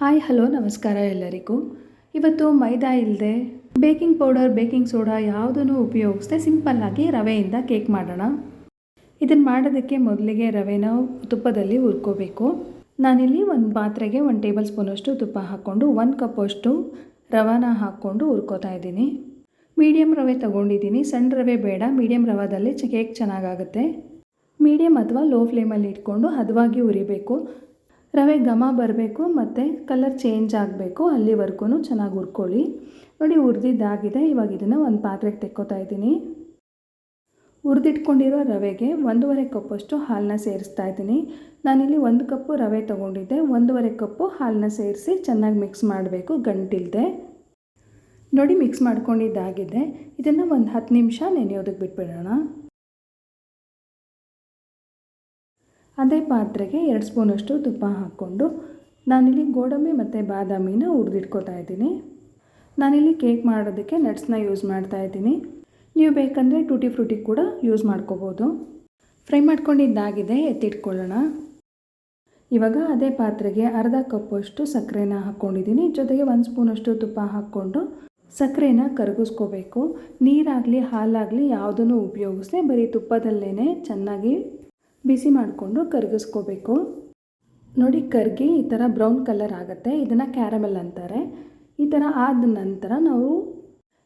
Hi hello ನಮಸ್ಕಾರ ಎಲ್ಲರಿಗೂ. ಇವತ್ತು ಮೈದಾ ಇಲ್ಲದೆ ಬೇಕಿಂಗ್ ಪೌಡರ್ ಬೇಕಿಂಗ್ ಸೋಡಾ ಯಾವುದನ್ನು ಉಪಯೋಗಿಸದೆ ಸಿಂಪಲ್ಲಾಗಿ ರವೆಯಿಂದ ಕೇಕ್ ಮಾಡೋಣ. ಇದನ್ನು ಮಾಡೋದಕ್ಕೆ ಮೊದಲಿಗೆ ರವೆನ ತುಪ್ಪದಲ್ಲಿ ಹುರ್ಕೋಬೇಕು. ನಾನಿಲ್ಲಿ ಒಂದು ಪಾತ್ರೆಗೆ 1 ಟೇಬಲ್ ಸ್ಪೂನಷ್ಟು ತುಪ್ಪ ಹಾಕ್ಕೊಂಡು 1 ಕಪ್ಪಷ್ಟು ರವಾನ ಹಾಕ್ಕೊಂಡು ಹುರ್ಕೋತಾ ಇದ್ದೀನಿ. ಮೀಡಿಯಮ್ ರವೆ ತೊಗೊಂಡಿದ್ದೀನಿ, ಸಣ್ಣ ರವೆ ಬೇಡ, ಮೀಡಿಯಮ್ ರವಾದಲ್ಲಿ ಕೇಕ್ ಚೆನ್ನಾಗಾಗುತ್ತೆ. ಮೀಡಿಯಮ್ ಅಥವಾ ಲೋ ಫ್ಲೇಮಲ್ಲಿ ಇಟ್ಕೊಂಡು ಹದವಾಗಿ ಹುರಿಬೇಕು. ರವೆ ಘಮ ಬರಬೇಕು ಮತ್ತು ಕಲರ್ ಚೇಂಜ್ ಆಗಬೇಕು, ಅಲ್ಲಿವರೆಗೂ ಚೆನ್ನಾಗಿ ಹುರ್ಕೊಳ್ಳಿ. ನೋಡಿ ಹುರಿದಿದ್ದಾಗಿದೆ. ಇವಾಗ ಇದನ್ನು ಒಂದು ಪಾತ್ರೆಗೆ ತೆಕ್ಕೋತಾ ಇದ್ದೀನಿ. ಹುರಿದಿಟ್ಕೊಂಡಿರೋ ರವೆಗೆ 1.5 ಕಪ್ಪಷ್ಟು ಹಾಲನ್ನ ಸೇರಿಸ್ತಾ ಇದ್ದೀನಿ. ನಾನಿಲ್ಲಿ 1 ಕಪ್ಪು ರವೆ ತೊಗೊಂಡಿದ್ದೆ, 1.5 ಕಪ್ಪು ಹಾಲನ್ನ ಸೇರಿಸಿ ಚೆನ್ನಾಗಿ ಮಿಕ್ಸ್ ಮಾಡಬೇಕು ಗಂಟಿಲ್ಲದೆ. ನೋಡಿ ಮಿಕ್ಸ್ ಮಾಡ್ಕೊಂಡಿದ್ದಾಗಿದೆ. ಇದನ್ನು ಒಂದು 10 ನಿಮಿಷ ನೆನೆಯೋದಕ್ಕೆ ಬಿಟ್ಬಿಡೋಣ. ಅದೇ ಪಾತ್ರೆಗೆ 2 ಸ್ಪೂನಷ್ಟು ತುಪ್ಪ ಹಾಕ್ಕೊಂಡು ನಾನಿಲ್ಲಿ ಗೋಡಂಬಿ ಮತ್ತು ಬಾದಾಮಿನ ಹುರಿದಿಟ್ಕೋತಾ ಇದ್ದೀನಿ. ನಾನಿಲ್ಲಿ ಕೇಕ್ ಮಾಡೋದಕ್ಕೆ ನಟ್ಸ್ನ ಯೂಸ್ ಮಾಡ್ತಾ ಇದ್ದೀನಿ. ನೀವು ಬೇಕಂದರೆ ಟೂಟಿ ಫ್ರೂಟಿ ಕೂಡ ಯೂಸ್ ಮಾಡ್ಕೋಬೋದು. ಫ್ರೈ ಮಾಡ್ಕೊಂಡಿದ್ದಾಗಿದೆ, ಎತ್ತಿಟ್ಕೊಳ್ಳೋಣ. ಇವಾಗ ಅದೇ ಪಾತ್ರೆಗೆ ಅರ್ಧ ಕಪ್ಪಷ್ಟು ಸಕ್ಕರೆನ ಹಾಕ್ಕೊಂಡಿದ್ದೀನಿ. ಜೊತೆಗೆ 1 ಸ್ಪೂನಷ್ಟು ತುಪ್ಪ ಹಾಕ್ಕೊಂಡು ಸಕ್ಕರೆನ ಕರಗಿಸ್ಕೋಬೇಕು. ನೀರಾಗಲಿ ಹಾಲಾಗಲಿ ಯಾವುದನ್ನು ಉಪಯೋಗಿಸದೆ ಬರೀ ತುಪ್ಪದಲ್ಲೇ ಚೆನ್ನಾಗಿ ಬಿಸಿ ಮಾಡಿಕೊಂಡು ಕರಗಿಸ್ಕೋಬೇಕು. ನೋಡಿ ಕರಗಿ ಈ ಥರ ಬ್ರೌನ್ ಕಲರ್ ಆಗುತ್ತೆ. ಇದನ್ನು ಕ್ಯಾರಮೆಲ್ ಅಂತಾರೆ. ಈ ಥರ ಆದ ನಂತರ ನಾವು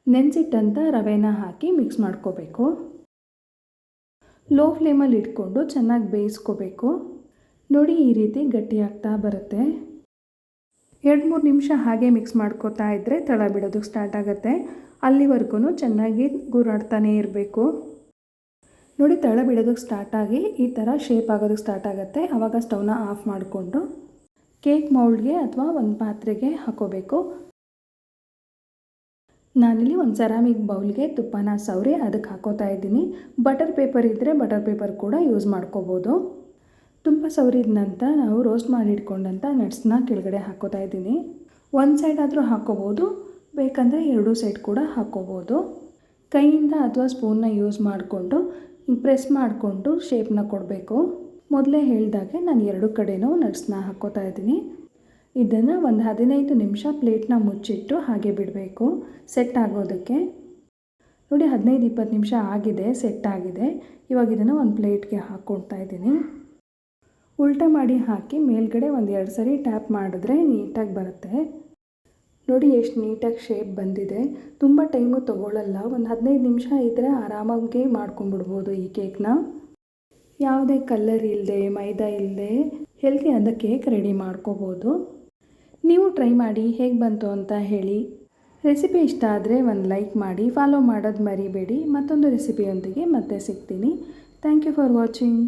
ನೆನೆಸಿಟ್ಟಂಥ ರವೆನ ಹಾಕಿ ಮಿಕ್ಸ್ ಮಾಡ್ಕೋಬೇಕು. ಲೋ ಫ್ಲೇಮಲ್ಲಿ ಇಟ್ಕೊಂಡು ಚೆನ್ನಾಗಿ ಬೇಯಿಸ್ಕೋಬೇಕು. ನೋಡಿ ಈ ರೀತಿ ಗಟ್ಟಿಯಾಗ್ತಾ ಬರುತ್ತೆ. 2-3 ನಿಮಿಷ ಹಾಗೆ ಮಿಕ್ಸ್ ಮಾಡ್ಕೋತಾ ಇದ್ದರೆ ತಳ ಬಿಡೋದಕ್ಕೆ ಸ್ಟಾರ್ಟ್ ಆಗುತ್ತೆ. ಅಲ್ಲಿವರೆಗೂ ಚೆನ್ನಾಗಿ ಗುರಾಡ್ತಾನೇ ಇರಬೇಕು. ನೋಡಿ ತಳ ಬಿಡೋದಕ್ಕೆ ಸ್ಟಾರ್ಟಾಗಿ ಈ ಥರ ಶೇಪ್ ಆಗೋದಕ್ಕೆ ಸ್ಟಾರ್ಟ್ ಆಗುತ್ತೆ. ಆವಾಗ ಸ್ಟವ್ನ ಆಫ್ ಮಾಡಿಕೊಂಡು ಕೇಕ್ ಮೌಲ್ಡ್ಗೆ ಅಥವಾ ಒಂದು ಪಾತ್ರೆಗೆ ಹಾಕೋಬೇಕು. ನಾನಿಲ್ಲಿ ಒಂದು ಸೆರಾಮಿಕ್ ಬೌಲ್ಗೆ ತುಪ್ಪನ ಸವರಿ ಅದಕ್ಕೆ ಹಾಕೋತಾ ಇದ್ದೀನಿ. ಬಟರ್ ಪೇಪರ್ ಇದ್ದರೆ ಬಟರ್ ಪೇಪರ್ ಕೂಡ ಯೂಸ್ ಮಾಡ್ಕೋಬೋದು. ತುಪ್ಪ ಸವರಿದ ನಂತರ ನಾವು ರೋಸ್ಟ್ ಮಾಡಿ ಇಟ್ಕೊಂಡಂಥ ನಟ್ಸ್ನ ಕೆಳಗಡೆ ಹಾಕೋತಾ ಇದ್ದೀನಿ. ಒಂದು ಸೈಡ್ ಆದರೂ ಹಾಕೋಬೋದು, ಬೇಕಂದರೆ 2 ಸೈಡ್ ಕೂಡ ಹಾಕೋಬೋದು. ಕೈಯಿಂದ ಅಥವಾ ಸ್ಪೂನ್ನ ಯೂಸ್ ಮಾಡಿಕೊಂಡು ಪ್ರೆಸ್ ಮಾಡಿಕೊಂಡು ಶೇಪ್ನ ಕೊಡಬೇಕು. ಮೊದಲೇ ಹೇಳಿದಾಗೆ ನಾನು 2 ಕಡೆನೂ ನಟ್ಸ್ನ ಹಾಕ್ಕೋತಾ ಇದ್ದೀನಿ. ಇದನ್ನು ಒಂದು 15 ನಿಮಿಷ ಪ್ಲೇಟ್ನ ಮುಚ್ಚಿಟ್ಟು ಹಾಗೆ ಬಿಡಬೇಕು ಸೆಟ್ ಆಗೋದಕ್ಕೆ. ನೋಡಿ 15-20 ನಿಮಿಷ ಆಗಿದೆ, ಸೆಟ್ ಆಗಿದೆ. ಇವಾಗ ಇದನ್ನು ಒಂದು ಪ್ಲೇಟ್ಗೆ ಹಾಕ್ಕೊಳ್ತಾ ಇದ್ದೀನಿ. ಉಲ್ಟಾ ಮಾಡಿ ಹಾಕಿ ಮೇಲ್ಗಡೆ 1-2 ಸರಿ ಟ್ಯಾಪ್ ಮಾಡಿದ್ರೆ ನೀಟಾಗಿ ಬರುತ್ತೆ. ನೋಡಿ ಎಷ್ಟು ನೀಟಾಗಿ ಶೇಪ್ ಬಂದಿದೆ. ತುಂಬ ಟೈಮು ತೊಗೊಳ್ಳಲ್ಲ. ಒಂದು 15 ನಿಮಿಷ ಇದ್ದರೆ ಆರಾಮಾಗಿ ಮಾಡ್ಕೊಂಬಿಡ್ಬೋದು ಈ ಕೇಕ್ನ. ಯಾವುದೇ ಕಲರ್ ಇಲ್ಲದೆ ಮೈದಾ ಇಲ್ಲದೆ ಹೆಲ್ತಿ ಆದ ಕೇಕ್ ರೆಡಿ ಮಾಡ್ಕೋಬೋದು. ನೀವು ಟ್ರೈ ಮಾಡಿ ಹೇಗೆ ಬಂತು ಅಂತ ಹೇಳಿ. ರೆಸಿಪಿ ಇಷ್ಟ ಆದರೆ ಒಂದು ಲೈಕ್ ಮಾಡಿ, ಫಾಲೋ ಮಾಡೋದು ಮರಿಬೇಡಿ. ಮತ್ತೊಂದು ರೆಸಿಪಿಯೊಂದಿಗೆ ಮತ್ತೆ ಸಿಗ್ತೀನಿ. Thank you for watching.